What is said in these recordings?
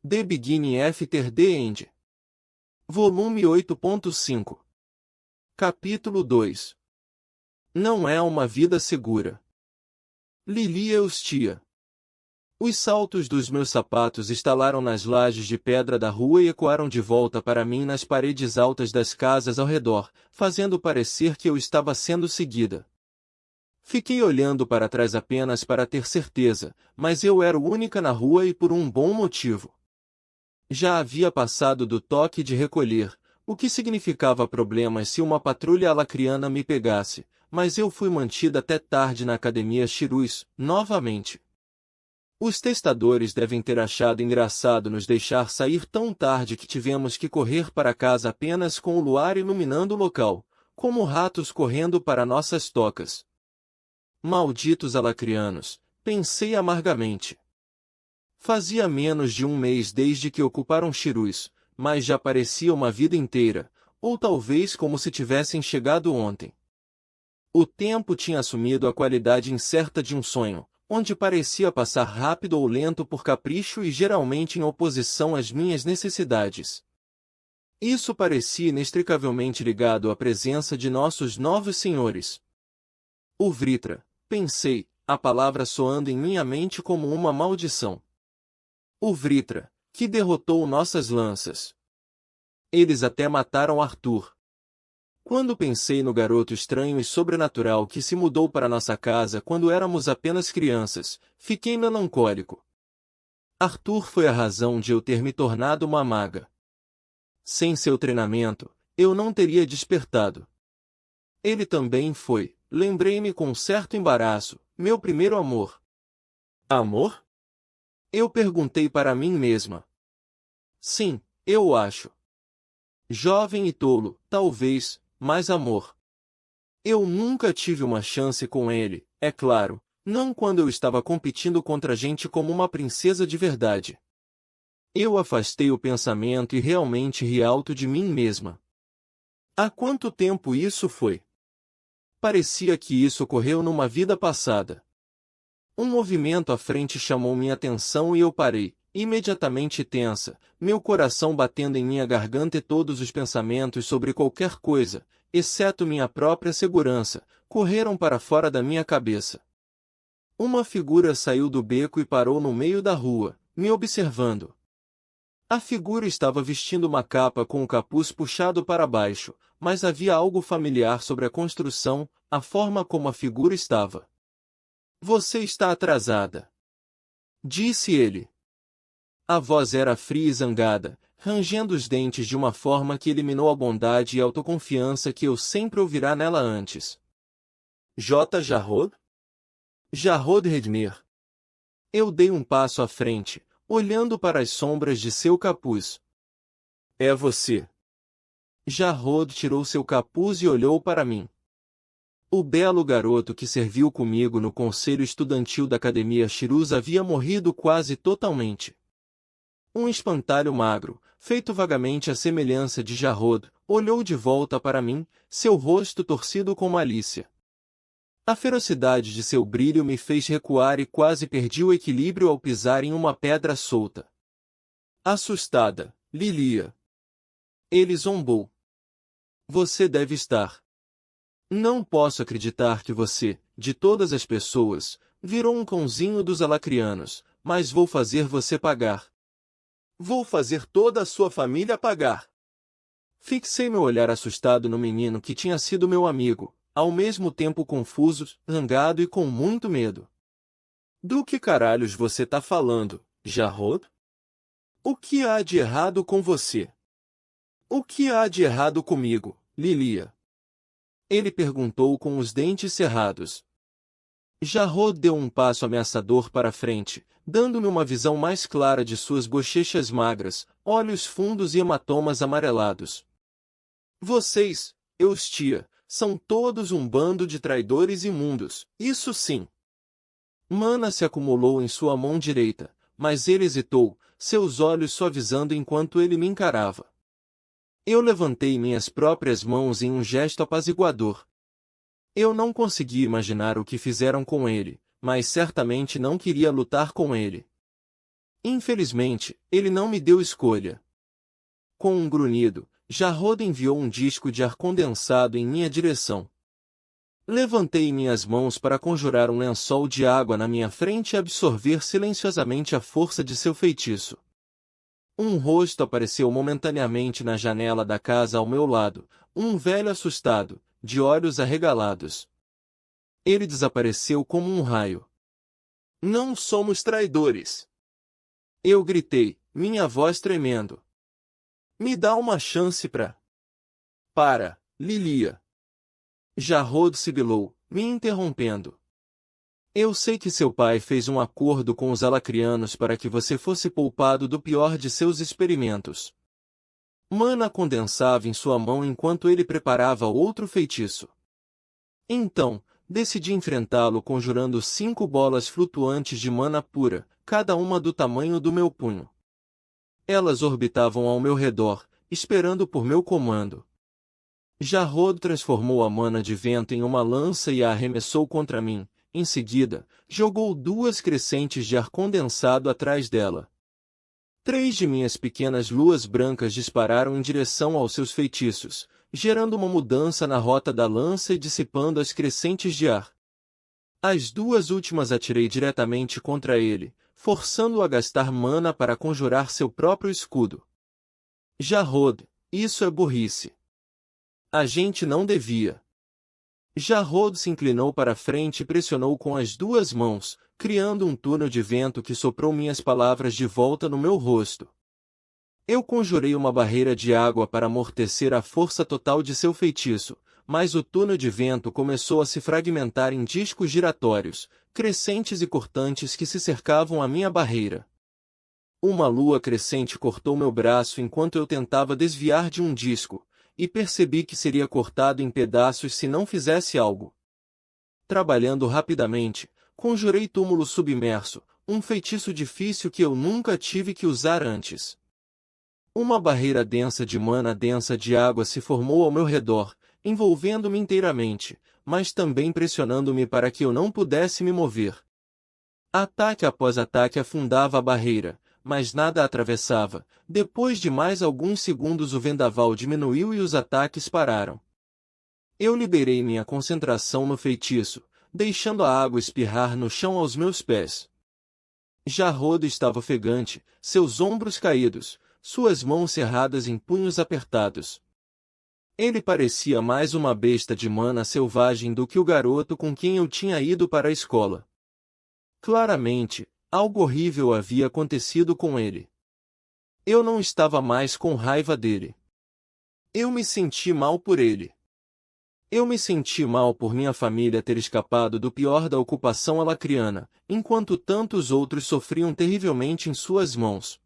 The Beginning After the End. Volume 8.5. Capítulo 2. Não é uma vida segura. Lilia Eustia. Os saltos dos meus sapatos estalaram nas lajes de pedra da rua e ecoaram de volta para mim nas paredes altas das casas ao redor, fazendo parecer que eu estava sendo seguida. Fiquei olhando para trás apenas para ter certeza, mas eu era única na rua e por um bom motivo. Já havia passado do toque de recolher, o que significava problemas se uma patrulha alacriana me pegasse, mas eu fui mantida até tarde na academia Shirus, novamente. Os testadores devem ter achado engraçado nos deixar sair tão tarde que tivemos que correr para casa apenas com o luar iluminando o local, como ratos correndo para nossas tocas. Malditos alacrianos, pensei amargamente. Fazia menos de um mês desde que ocuparam Shirus, mas já parecia uma vida inteira, ou talvez como se tivessem chegado ontem. O tempo tinha assumido a qualidade incerta de um sonho, onde parecia passar rápido ou lento por capricho e geralmente em oposição às minhas necessidades. Isso parecia inextricavelmente ligado à presença de nossos novos senhores. O Vritra, pensei, a palavra soando em minha mente como uma maldição. O Vritra, que derrotou nossas lanças. Eles até mataram Arthur. Quando pensei no garoto estranho e sobrenatural que se mudou para nossa casa quando éramos apenas crianças, fiquei melancólico. Arthur foi a razão de eu ter me tornado uma maga. Sem seu treinamento, eu não teria despertado. Ele também foi, lembrei-me com certo embaraço, meu primeiro amor. Amor? Eu perguntei para mim mesma. Sim, eu acho. Jovem e tolo, talvez, mas amor. Eu nunca tive uma chance com ele, é claro, não quando eu estava competindo contra gente como uma princesa de verdade. Eu afastei o pensamento e realmente ri alto de mim mesma. Há quanto tempo isso foi? Parecia que isso ocorreu numa vida passada. Um movimento à frente chamou minha atenção e eu parei, imediatamente tensa, meu coração batendo em minha garganta e todos os pensamentos sobre qualquer coisa, exceto minha própria segurança, correram para fora da minha cabeça. Uma figura saiu do beco e parou no meio da rua, me observando. A figura estava vestindo uma capa com o capuz puxado para baixo, mas havia algo familiar sobre a construção, a forma como a figura estava. Você está atrasada, disse ele. A voz era fria e zangada, rangendo os dentes de uma forma que eliminou a bondade e autoconfiança que eu sempre ouvirá nela antes. J. Jarrod? Jarrod Redmir. Eu dei um passo à frente, olhando para as sombras de seu capuz. É você. Jarrod tirou seu capuz e olhou para mim. O belo garoto que serviu comigo no conselho estudantil da Academia Shirus havia morrido quase totalmente. Um espantalho magro, feito vagamente à semelhança de Jarrod, olhou de volta para mim, seu rosto torcido com malícia. A ferocidade de seu brilho me fez recuar e quase perdi o equilíbrio ao pisar em uma pedra solta. Assustada, Lilia. Ele zombou. Você deve estar. Não posso acreditar que você, de todas as pessoas, virou um cãozinho dos alacrianos, mas vou fazer você pagar. Vou fazer toda a sua família pagar. Fixei meu olhar assustado no menino que tinha sido meu amigo, ao mesmo tempo confuso, zangado e com muito medo. Do que caralhos você tá falando, Jarrod? O que há de errado com você? O que há de errado comigo, Lilia? Ele perguntou com os dentes cerrados. Jarrod deu um passo ameaçador para frente, dando-me uma visão mais clara de suas bochechas magras, olhos fundos e hematomas amarelados. Vocês, Eustia, são todos um bando de traidores imundos, isso sim. Mana se acumulou em sua mão direita, mas ele hesitou, seus olhos suavizando enquanto ele me encarava. Eu levantei minhas próprias mãos em um gesto apaziguador. Eu não conseguia imaginar o que fizeram com ele, mas certamente não queria lutar com ele. Infelizmente, ele não me deu escolha. Com um grunhido, Jarrod enviou um disco de ar condensado em minha direção. Levantei minhas mãos para conjurar um lençol de água na minha frente e absorver silenciosamente a força de seu feitiço. Um rosto apareceu momentaneamente na janela da casa ao meu lado, um velho assustado, de olhos arregalados. Ele desapareceu como um raio. Não somos traidores! Eu gritei, minha voz tremendo. Me dá uma chance Para, Lilia. Jarrod sibilou, me interrompendo. Eu sei que seu pai fez um acordo com os alacrianos para que você fosse poupado do pior de seus experimentos. Mana condensava em sua mão enquanto ele preparava outro feitiço. Então, decidi enfrentá-lo conjurando 5 bolas flutuantes de mana pura, cada uma do tamanho do meu punho. Elas orbitavam ao meu redor, esperando por meu comando. Jarrod transformou a mana de vento em uma lança e a arremessou contra mim. Em seguida, jogou 2 crescentes de ar condensado atrás dela. 3 de minhas pequenas luas brancas dispararam em direção aos seus feitiços, gerando uma mudança na rota da lança e dissipando as crescentes de ar. As 2 últimas atirei diretamente contra ele, forçando-o a gastar mana para conjurar seu próprio escudo. Jarrod, isso é burrice. A gente não devia. Jarrod se inclinou para frente e pressionou com as 2 mãos, criando um túnel de vento que soprou minhas palavras de volta no meu rosto. Eu conjurei uma barreira de água para amortecer a força total de seu feitiço, mas o túnel de vento começou a se fragmentar em discos giratórios, crescentes e cortantes que se cercavam à minha barreira. Uma lua crescente cortou meu braço enquanto eu tentava desviar de um disco, e percebi que seria cortado em pedaços se não fizesse algo. Trabalhando rapidamente, conjurei túmulo submerso, um feitiço difícil que eu nunca tive que usar antes. Uma barreira densa de mana densa de água se formou ao meu redor, envolvendo-me inteiramente, mas também pressionando-me para que eu não pudesse me mover. Ataque após ataque afundava a barreira, mas nada a atravessava. Depois de mais alguns segundos o vendaval diminuiu e os ataques pararam. Eu liberei minha concentração no feitiço, deixando a água espirrar no chão aos meus pés. Jarrod estava ofegante, seus ombros caídos, suas mãos cerradas em punhos apertados. Ele parecia mais uma besta de mana selvagem do que o garoto com quem eu tinha ido para a escola. Claramente, algo horrível havia acontecido com ele. Eu não estava mais com raiva dele. Eu me senti mal por ele. Eu me senti mal por minha família ter escapado do pior da ocupação alacriana, enquanto tantos outros sofriam terrivelmente em suas mãos.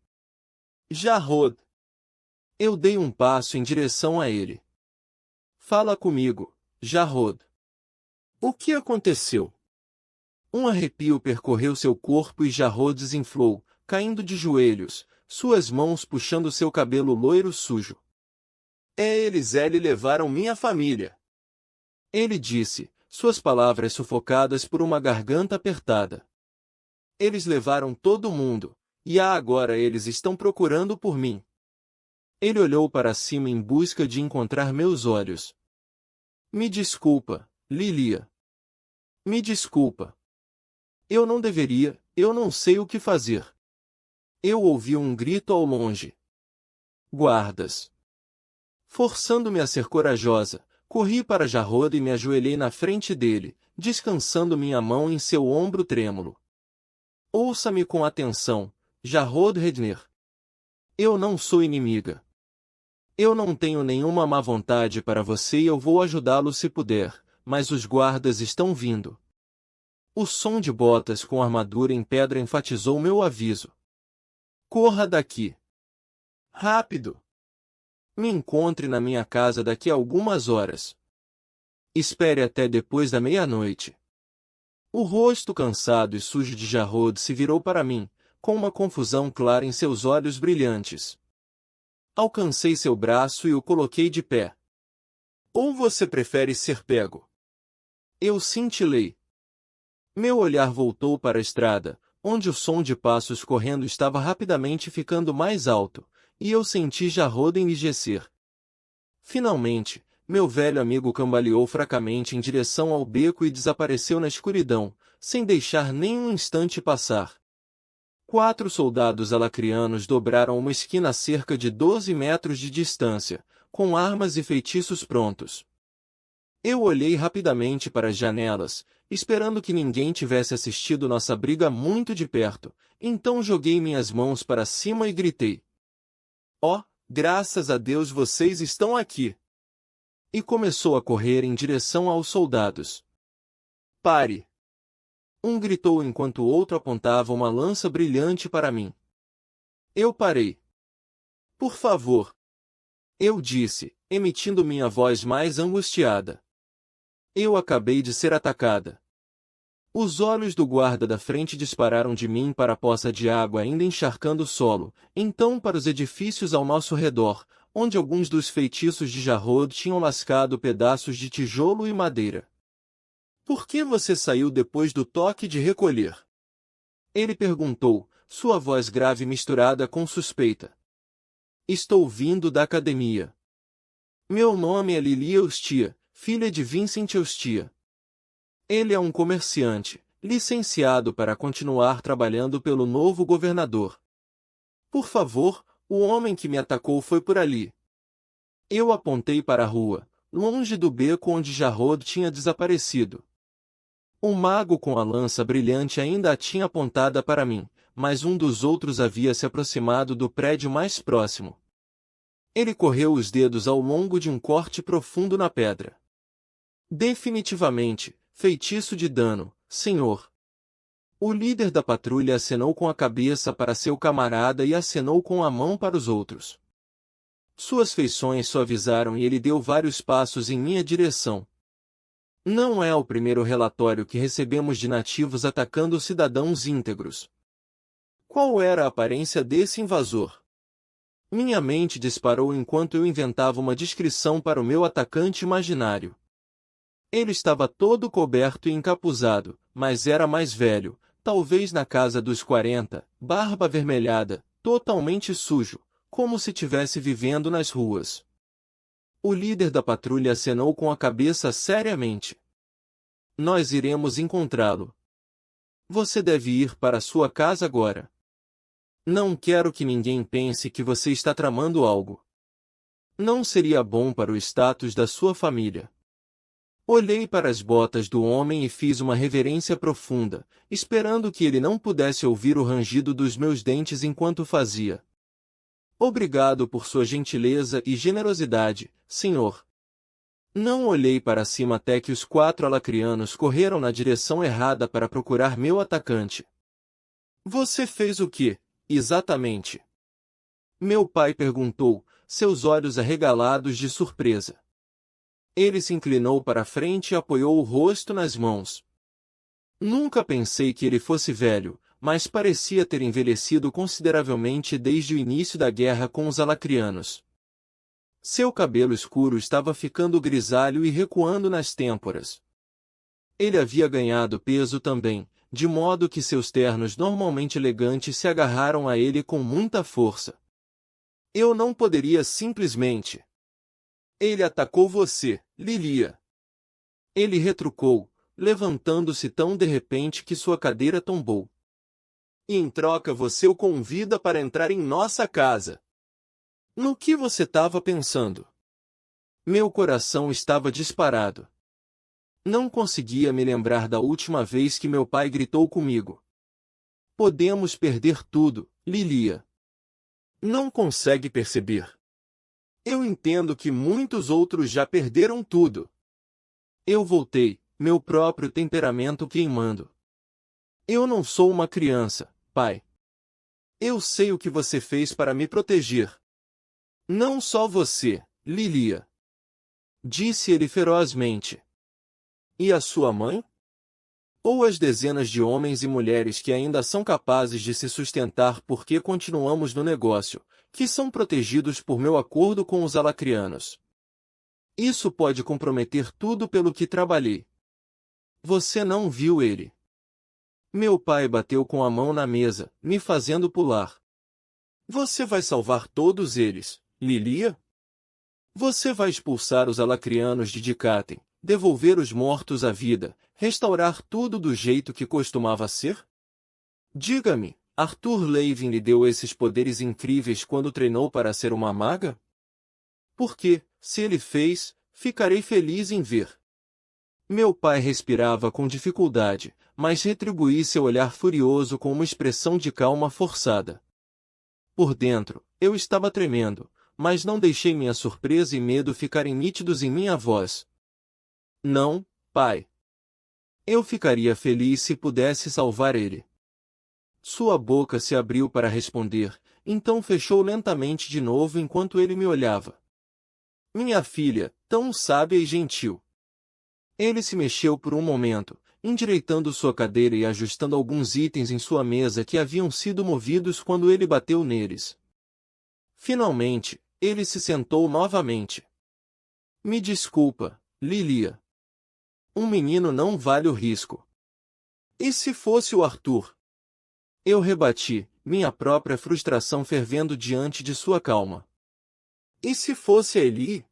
Jarrod. Eu dei um passo em direção a ele. Fala comigo, Jarrod. O que aconteceu? Um arrepio percorreu seu corpo e Jarrod desinflou, caindo de joelhos, suas mãos puxando seu cabelo loiro sujo. Eles levaram minha família. Ele disse, suas palavras sufocadas por uma garganta apertada. Eles levaram todo mundo, e agora eles estão procurando por mim. Ele olhou para cima em busca de encontrar meus olhos. Me desculpa, Lilia. Me desculpa. Eu não deveria, eu não sei o que fazer. Eu ouvi um grito ao longe. Guardas. Forçando-me a ser corajosa, corri para Jarrod e me ajoelhei na frente dele, descansando minha mão em seu ombro trêmulo. Ouça-me com atenção, Jarrod Redner. Eu não sou inimiga. Eu não tenho nenhuma má vontade para você e eu vou ajudá-lo se puder, mas os guardas estão vindo. O som de botas com armadura em pedra enfatizou meu aviso. Corra daqui. Rápido. Me encontre na minha casa daqui a algumas horas. Espere até depois da meia-noite. O rosto cansado e sujo de Jarrod se virou para mim, com uma confusão clara em seus olhos brilhantes. Alcancei seu braço e o coloquei de pé. Ou você prefere ser pego? Eu cintilei. Meu olhar voltou para a estrada, onde o som de passos correndo estava rapidamente ficando mais alto, e eu senti Jarrod enrijecer. Finalmente, meu velho amigo cambaleou fracamente em direção ao beco e desapareceu na escuridão, sem deixar nem um instante passar. 4 soldados alacrianos dobraram uma esquina a cerca de 12 metros de distância, com armas e feitiços prontos. Eu olhei rapidamente para as janelas, esperando que ninguém tivesse assistido nossa briga muito de perto, então joguei minhas mãos para cima e gritei: "Oh, graças a Deus vocês estão aqui!" E começou a correr em direção aos soldados. "Pare!" Um gritou enquanto o outro apontava uma lança brilhante para mim. Eu parei. "Por favor!" eu disse, emitindo minha voz mais angustiada. Eu acabei de ser atacada. Os olhos do guarda da frente dispararam de mim para a poça de água ainda encharcando o solo, então para os edifícios ao nosso redor, onde alguns dos feitiços de Jarrod tinham lascado pedaços de tijolo e madeira. "Por que você saiu depois do toque de recolher?" ele perguntou, sua voz grave misturada com suspeita. "Estou vindo da academia. Meu nome é Lilia Eustia, filha de Vincent Eustia. Ele é um comerciante, licenciado para continuar trabalhando pelo novo governador. Por favor, o homem que me atacou foi por ali." Eu apontei para a rua, longe do beco onde Jarrod tinha desaparecido. O mago com a lança brilhante ainda a tinha apontada para mim, mas um dos outros havia se aproximado do prédio mais próximo. Ele correu os dedos ao longo de um corte profundo na pedra. "Definitivamente, feitiço de dano, senhor." O líder da patrulha acenou com a cabeça para seu camarada e acenou com a mão para os outros. Suas feições suavizaram e ele deu vários passos em minha direção. Não é o primeiro relatório que recebemos de nativos atacando cidadãos íntegros. Qual era a aparência desse invasor? Minha mente disparou enquanto eu inventava uma descrição para o meu atacante imaginário. Ele estava todo coberto e encapuzado, mas era mais velho, talvez na casa dos 40, barba avermelhada, totalmente sujo, como se tivesse vivendo nas ruas. O líder da patrulha acenou com a cabeça seriamente. "Nós iremos encontrá-lo. Você deve ir para sua casa agora. Não quero que ninguém pense que você está tramando algo. Não seria bom para o status da sua família." Olhei para as botas do homem e fiz uma reverência profunda, esperando que ele não pudesse ouvir o rangido dos meus dentes enquanto fazia. "Obrigado por sua gentileza e generosidade, senhor." Não olhei para cima até que os 4 alacrianos correram na direção errada para procurar meu atacante. "Você fez o quê, exatamente?" meu pai perguntou, seus olhos arregalados de surpresa. Ele se inclinou para a frente e apoiou o rosto nas mãos. Nunca pensei que ele fosse velho, mas parecia ter envelhecido consideravelmente desde o início da guerra com os alacrianos. Seu cabelo escuro estava ficando grisalho e recuando nas têmporas. Ele havia ganhado peso também, de modo que seus ternos normalmente elegantes se agarraram a ele com muita força. "Eu não poderia simplesmente." "Ele atacou você, Lilia." Ele retrucou, levantando-se tão de repente que sua cadeira tombou. "E em troca você o convida para entrar em nossa casa." No que você estava pensando? Meu coração estava disparado. Não conseguia me lembrar da última vez que meu pai gritou comigo. "Podemos perder tudo, Lilia." Não consegue perceber? Eu entendo que muitos outros já perderam tudo. Eu voltei, meu próprio temperamento queimando. "Eu não sou uma criança, pai. Eu sei o que você fez para me proteger." "Não só você, Lilia," disse ele ferozmente. "E a sua mãe? Ou as dezenas de homens e mulheres que ainda são capazes de se sustentar porque continuamos no negócio, que são protegidos por meu acordo com os alacrianos? Isso pode comprometer tudo pelo que trabalhei." "Você não viu ele." Meu pai bateu com a mão na mesa, me fazendo pular. Você vai salvar todos eles, Lilia? Você vai expulsar os alacrianos de Dicatem, devolver os mortos à vida, restaurar tudo do jeito que costumava ser? Diga-me, Arthur Levin lhe deu esses poderes incríveis quando treinou para ser uma maga? Porque, se ele fez, ficarei feliz em ver. Meu pai respirava com dificuldade, mas retribuí seu olhar furioso com uma expressão de calma forçada. Por dentro, eu estava tremendo, mas não deixei minha surpresa e medo ficarem nítidos em minha voz. Não, pai. Eu ficaria feliz se pudesse salvar ele. Sua boca se abriu para responder, então fechou lentamente de novo enquanto ele me olhava. Minha filha, tão sábia e gentil. Ele se mexeu por um momento, endireitando sua cadeira e ajustando alguns itens em sua mesa que haviam sido movidos quando ele bateu neles. Finalmente, ele se sentou novamente. Me desculpa, Lilia. Um menino não vale o risco. E se fosse o Arthur? Eu rebati, minha própria frustração fervendo diante de sua calma. E se fosse Eli?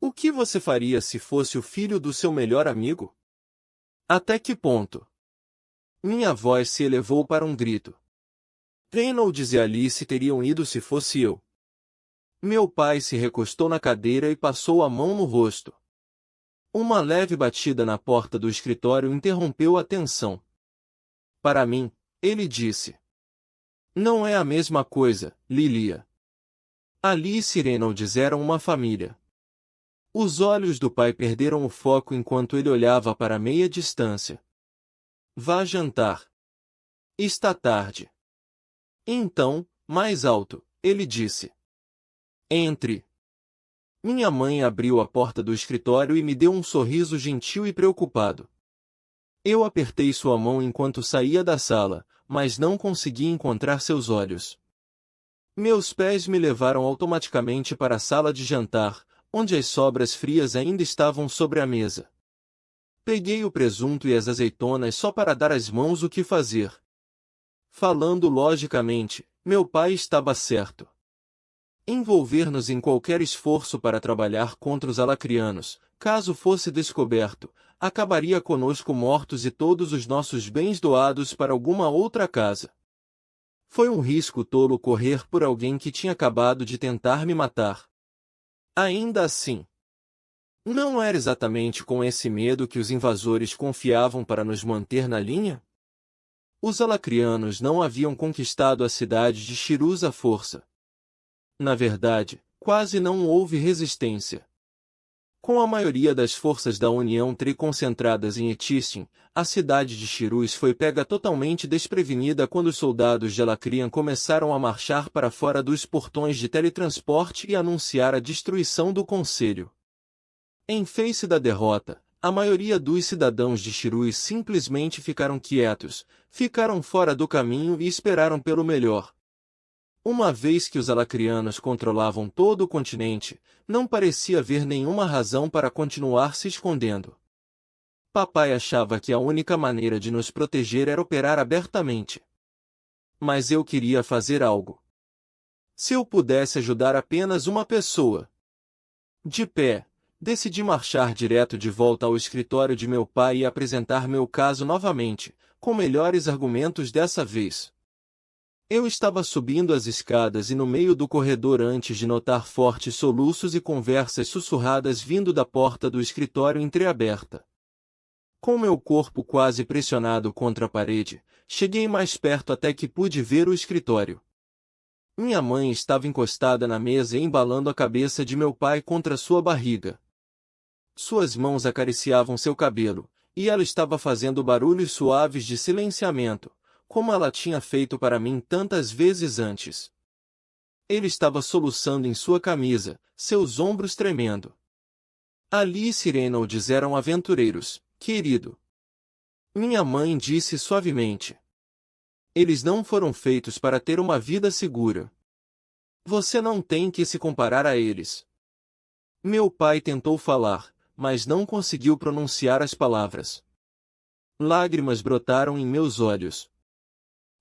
O que você faria se fosse o filho do seu melhor amigo? Até que ponto? Minha voz se elevou para um grito. Reynolds e Alice teriam ido se fosse eu. Meu pai se recostou na cadeira e passou a mão no rosto. Uma leve batida na porta do escritório interrompeu a tensão. Para mim, ele disse. Não é a mesma coisa, Lilia. Alice e Reynolds eram uma família. Os olhos do pai perderam o foco enquanto ele olhava para meia distância. Vá jantar. Está tarde. Então, mais alto, ele disse. Entre. Minha mãe abriu a porta do escritório e me deu um sorriso gentil e preocupado. Eu apertei sua mão enquanto saía da sala, mas não consegui encontrar seus olhos. Meus pés me levaram automaticamente para a sala de jantar, onde as sobras frias ainda estavam sobre a mesa. Peguei o presunto e as azeitonas só para dar às mãos o que fazer. Falando logicamente, meu pai estava certo. Envolver-nos em qualquer esforço para trabalhar contra os alacrianos, caso fosse descoberto, acabaria conosco mortos e todos os nossos bens doados para alguma outra casa. Foi um risco tolo correr por alguém que tinha acabado de tentar me matar. Ainda assim, não era exatamente com esse medo que os invasores confiavam para nos manter na linha? Os alacrianos não haviam conquistado a cidade de Shiruz à força. Na verdade, quase não houve resistência. Com a maioria das forças da União concentradas em Etistin, a cidade de Shiruz foi pega totalmente desprevenida quando os soldados de Alacrian começaram a marchar para fora dos portões de teletransporte e anunciar a destruição do Conselho. Em face da derrota, a maioria dos cidadãos de Shiruz simplesmente ficaram quietos, ficaram fora do caminho e esperaram pelo melhor. Uma vez que os alacrianos controlavam todo o continente, não parecia haver nenhuma razão para continuar se escondendo. Papai achava que a única maneira de nos proteger era operar abertamente. Mas eu queria fazer algo. Se eu pudesse ajudar apenas uma pessoa. De pé, decidi marchar direto de volta ao escritório de meu pai e apresentar meu caso novamente, com melhores argumentos dessa vez. Eu estava subindo as escadas e no meio do corredor antes de notar fortes soluços e conversas sussurradas vindo da porta do escritório entreaberta. Com meu corpo quase pressionado contra a parede, cheguei mais perto até que pude ver o escritório. Minha mãe estava encostada na mesa e embalando a cabeça de meu pai contra sua barriga. Suas mãos acariciavam seu cabelo, e ela estava fazendo barulhos suaves de silenciamento, como ela tinha feito para mim tantas vezes antes. Ele estava soluçando em sua camisa, seus ombros tremendo. Alice e Reynolds eram aventureiros, querido. Minha mãe disse suavemente. Eles não foram feitos para ter uma vida segura. Você não tem que se comparar a eles. Meu pai tentou falar, mas não conseguiu pronunciar as palavras. Lágrimas brotaram em meus olhos.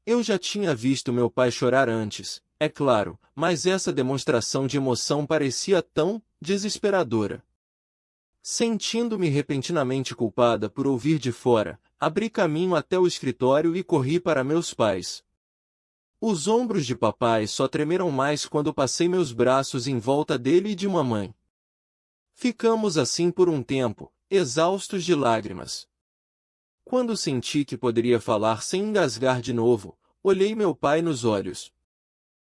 Eu já tinha visto meu pai chorar antes, é claro, mas essa demonstração de emoção parecia tão desesperadora. Sentindo-me repentinamente culpada por ouvir de fora, abri caminho até o escritório e corri para meus pais. Os ombros de papai só tremeram mais quando passei meus braços em volta dele e de mamãe. Ficamos assim por um tempo, exaustos de lágrimas. Quando senti que poderia falar sem engasgar de novo, olhei meu pai nos olhos.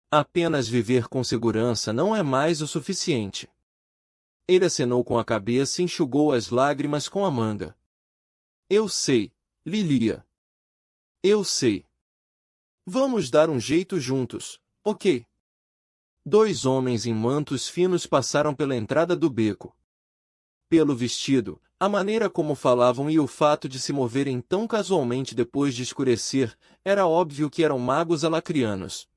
Apenas viver com segurança não é mais o suficiente. Ele acenou com a cabeça e enxugou as lágrimas com a manga. Eu sei, Lilia. Eu sei. Vamos dar um jeito juntos, ok? Dois homens em mantos finos passaram pela entrada do beco. Pelo vestido, a maneira como falavam e o fato de se moverem tão casualmente depois de escurecer, era óbvio que eram magos alacrianos.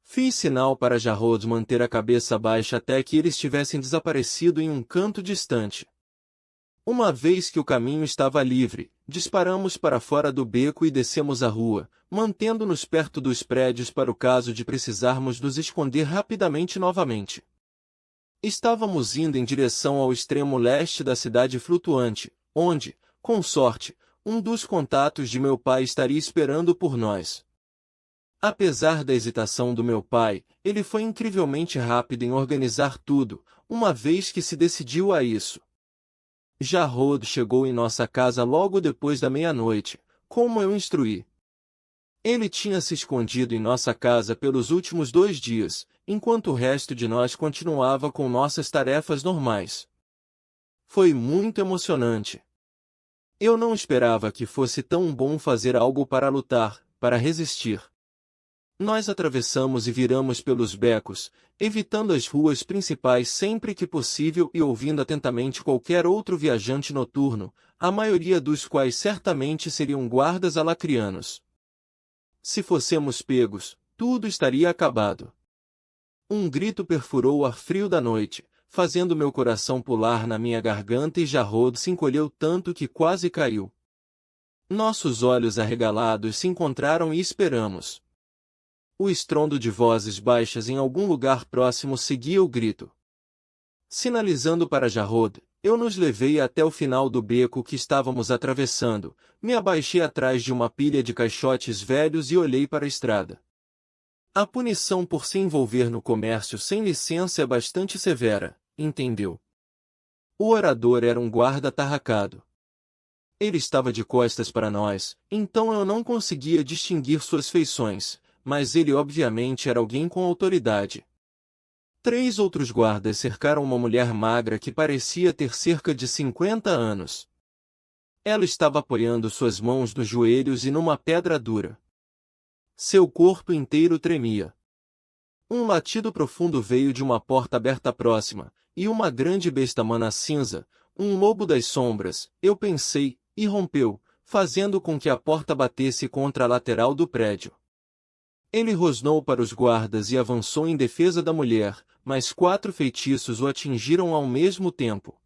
Fiz sinal para Jarrod manter a cabeça baixa até que eles tivessem desaparecido em um canto distante. Uma vez que o caminho estava livre, disparamos para fora do beco e descemos a rua, mantendo-nos perto dos prédios para o caso de precisarmos nos esconder rapidamente novamente. Estávamos indo em direção ao extremo leste da cidade flutuante, onde, com sorte, um dos contatos de meu pai estaria esperando por nós. Apesar da hesitação do meu pai, ele foi incrivelmente rápido em organizar tudo, uma vez que se decidiu a isso. Jarrod chegou em nossa casa logo depois da meia-noite, como eu instruí. Ele tinha se escondido em nossa casa pelos últimos 2 dias, enquanto o resto de nós continuava com nossas tarefas normais. Foi muito emocionante. Eu não esperava que fosse tão bom fazer algo para lutar, para resistir. Nós atravessamos e viramos pelos becos, evitando as ruas principais sempre que possível e ouvindo atentamente qualquer outro viajante noturno, a maioria dos quais certamente seriam guardas alacrianos. Se fossemos pegos, tudo estaria acabado. Um grito perfurou o ar frio da noite, fazendo meu coração pular na minha garganta e Jarrod se encolheu tanto que quase caiu. Nossos olhos arregalados se encontraram e esperamos. O estrondo de vozes baixas em algum lugar próximo seguia o grito. Sinalizando para Jarrod, eu nos levei até o final do beco que estávamos atravessando, me abaixei atrás de uma pilha de caixotes velhos e olhei para a estrada. A punição por se envolver no comércio sem licença é bastante severa, entendeu? O orador era um guarda atarracado. Ele estava de costas para nós, então eu não conseguia distinguir suas feições, mas ele obviamente era alguém com autoridade. 3 outros guardas cercaram uma mulher magra que parecia ter cerca de 50 anos. Ela estava apoiando suas mãos nos joelhos e numa pedra dura. Seu corpo inteiro tremia. Um latido profundo veio de uma porta aberta próxima, e uma grande besta mana cinza, um lobo das sombras, eu pensei, irrompeu, fazendo com que a porta batesse contra a lateral do prédio. Ele rosnou para os guardas e avançou em defesa da mulher, mas 4 feitiços o atingiram ao mesmo tempo.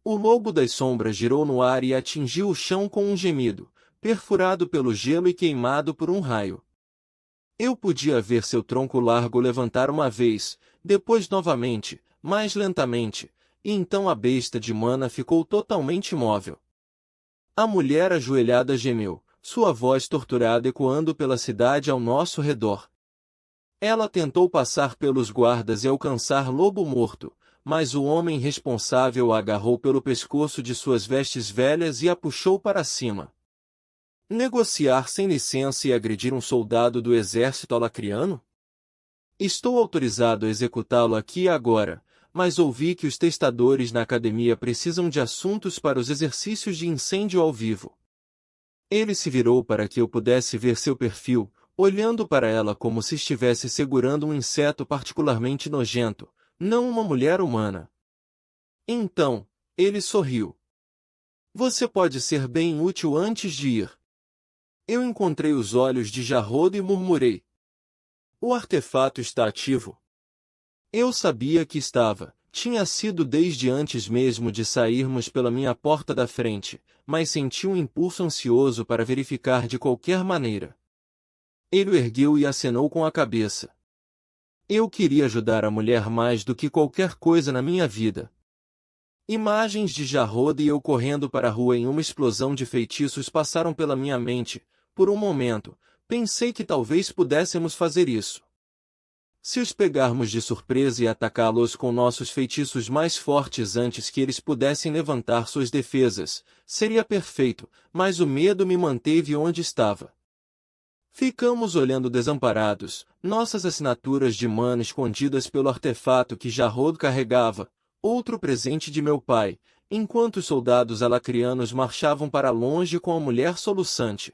O lobo das sombras girou no ar e atingiu o chão com um gemido, perfurado pelo gelo e queimado por um raio. Eu podia ver seu tronco largo levantar uma vez, depois novamente, mais lentamente, e então a besta de mana ficou totalmente imóvel. A mulher ajoelhada gemeu, sua voz torturada ecoando pela cidade ao nosso redor. Ela tentou passar pelos guardas e alcançar Lobo Morto, mas o homem responsável a agarrou pelo pescoço de suas vestes velhas e a puxou para cima. Negociar sem licença e agredir um soldado do exército alacriano? Estou autorizado a executá-lo aqui e agora, mas ouvi que os testadores na academia precisam de assuntos para os exercícios de incêndio ao vivo. Ele se virou para que eu pudesse ver seu perfil, olhando para ela como se estivesse segurando um inseto particularmente nojento, não uma mulher humana. Então, ele sorriu. Você pode ser bem útil antes de ir. Eu encontrei os olhos de Jarrod e murmurei. O artefato está ativo. Eu sabia que estava, Tinha sido desde antes mesmo de sairmos pela minha porta da frente, mas senti um impulso ansioso para verificar de qualquer maneira. Ele o ergueu e acenou com a cabeça. Eu queria ajudar a mulher mais do que qualquer coisa na minha vida. Imagens de Jarrod e eu correndo para a rua em uma explosão de feitiços passaram pela minha mente. Por um momento, pensei que talvez pudéssemos fazer isso. Se os pegarmos de surpresa e atacá-los com nossos feitiços mais fortes antes que eles pudessem levantar suas defesas, seria perfeito, mas o medo me manteve onde estava. Ficamos olhando desamparados, nossas assinaturas de mana escondidas pelo artefato que Jarrod carregava, outro presente de meu pai, enquanto os soldados alacrianos marchavam para longe com a mulher soluçante.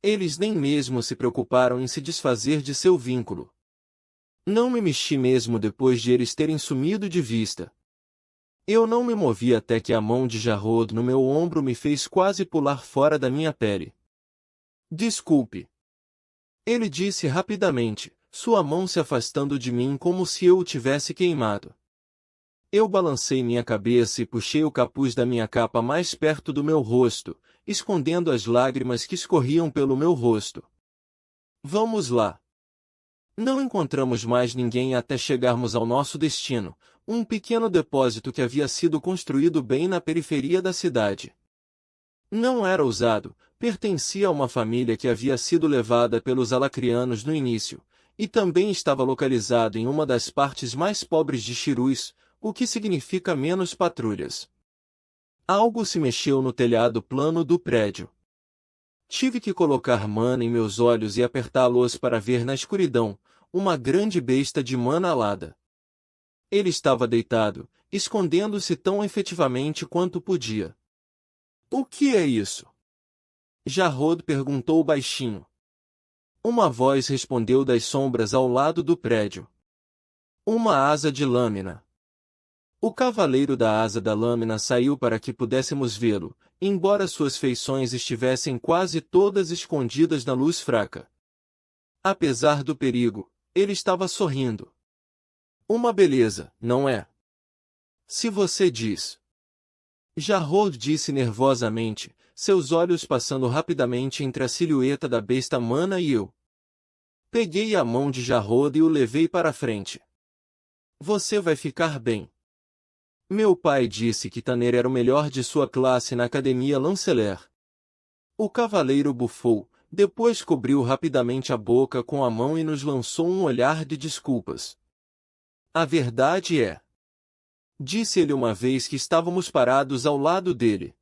Eles nem mesmo se preocuparam em se desfazer de seu vínculo. Não me mexi mesmo depois de eles terem sumido de vista. Eu não me movi até que a mão de Jarrod no meu ombro me fez quase pular fora da minha pele. Desculpe. Ele disse rapidamente, sua mão se afastando de mim como se eu o tivesse queimado. Eu balancei minha cabeça e puxei o capuz da minha capa mais perto do meu rosto, escondendo as lágrimas que escorriam pelo meu rosto. Vamos lá. Não encontramos mais ninguém até chegarmos ao nosso destino, um pequeno depósito que havia sido construído bem na periferia da cidade. Não era usado, pertencia a uma família que havia sido levada pelos alacrianos no início, e também estava localizado em uma das partes mais pobres de Shirus, o que significa menos patrulhas. Algo se mexeu no telhado plano do prédio. Tive que colocar mana em meus olhos e apertá-los para ver na escuridão, uma grande besta de mana alada. Ele estava deitado, escondendo-se tão efetivamente quanto podia. O que é isso? Jarrod perguntou baixinho. Uma voz respondeu das sombras ao lado do prédio. Uma asa de lâmina. O cavaleiro da asa da lâmina saiu para que pudéssemos vê-lo, embora suas feições estivessem quase todas escondidas na luz fraca. Apesar do perigo, ele estava sorrindo. Uma beleza, não é? Se você diz. Jarrod disse nervosamente, seus olhos passando rapidamente entre a silhueta da besta mana e eu. Peguei a mão de Jarrod e o levei para a frente. Você vai ficar bem. Meu pai disse que Tanner era o melhor de sua classe na Academia Lanceler. O cavaleiro bufou, depois cobriu rapidamente a boca com a mão e nos lançou um olhar de desculpas. A verdade é. Disse ele uma vez que estávamos parados ao lado dele.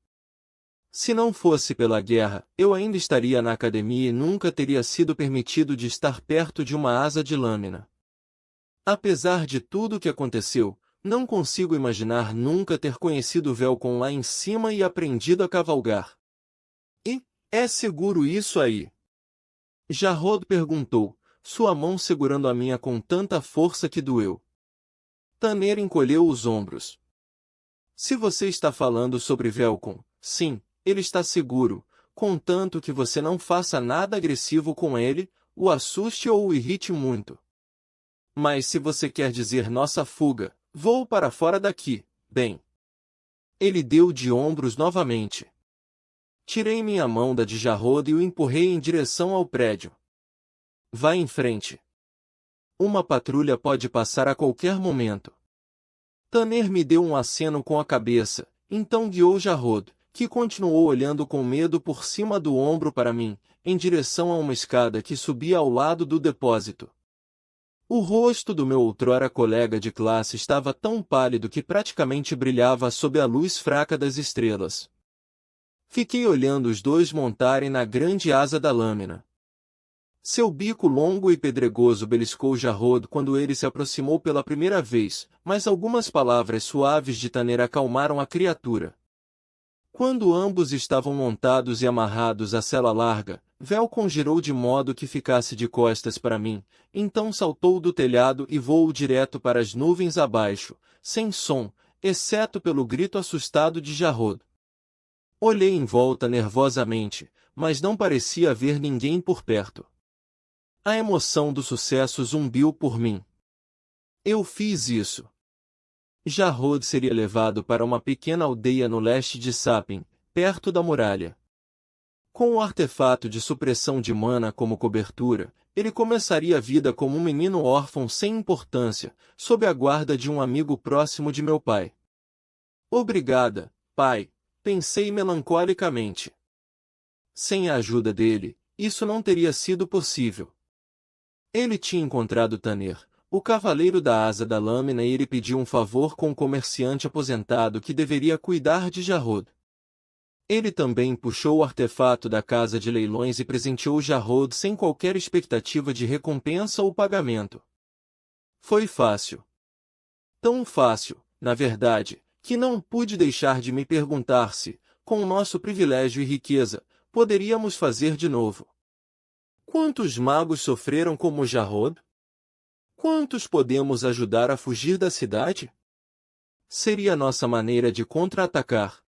Se não fosse pela guerra, eu ainda estaria na academia e nunca teria sido permitido de estar perto de uma asa de lâmina. Apesar de tudo o que aconteceu, não consigo imaginar nunca ter conhecido Velcon lá em cima e aprendido a cavalgar. E, é seguro isso aí? Jarrod perguntou, sua mão segurando a minha com tanta força que doeu. Tanner encolheu os ombros. Se você está falando sobre Velcon, sim, ele está seguro, contanto que você não faça nada agressivo com ele, o assuste ou o irrite muito. Mas se você quer dizer nossa fuga, vou para fora daqui, bem. Ele deu de ombros novamente. Tirei minha mão da de Jarrod e o empurrei em direção ao prédio. Vá em frente. Uma patrulha pode passar a qualquer momento. Tanner me deu um aceno com a cabeça, então guiou Jarrod, que continuou olhando com medo por cima do ombro para mim, em direção a uma escada que subia ao lado do depósito. O rosto do meu outrora colega de classe estava tão pálido que praticamente brilhava sob a luz fraca das estrelas. Fiquei olhando os dois montarem na grande asa da lâmina. Seu bico longo e pedregoso beliscou Jarrod quando ele se aproximou pela primeira vez, mas algumas palavras suaves de Tanner acalmaram a criatura. Quando ambos estavam montados e amarrados à sela larga, Velcon girou de modo que ficasse de costas para mim, então saltou do telhado e voou direto para as nuvens abaixo, sem som, exceto pelo grito assustado de Jarrod. Olhei em volta nervosamente, mas não parecia haver ninguém por perto. A emoção do sucesso zumbiu por mim. Eu fiz isso. Jarrod seria levado para uma pequena aldeia no leste de Sapin, perto da muralha. Com o artefato de supressão de mana como cobertura, ele começaria a vida como um menino órfão sem importância, sob a guarda de um amigo próximo de meu pai. Obrigada, pai, pensei melancolicamente. Sem a ajuda dele, isso não teria sido possível. Ele tinha encontrado Tanner, o cavaleiro da asa da lâmina, e ele pediu um favor com o comerciante aposentado que deveria cuidar de Jarrod. Ele também puxou o artefato da casa de leilões e presenteou Jarrod sem qualquer expectativa de recompensa ou pagamento. Foi fácil. Tão fácil, na verdade, que não pude deixar de me perguntar se, com o nosso privilégio e riqueza, poderíamos fazer de novo. Quantos magos sofreram como Jarrod? Quantos podemos ajudar a fugir da cidade? Seria nossa maneira de contra-atacar.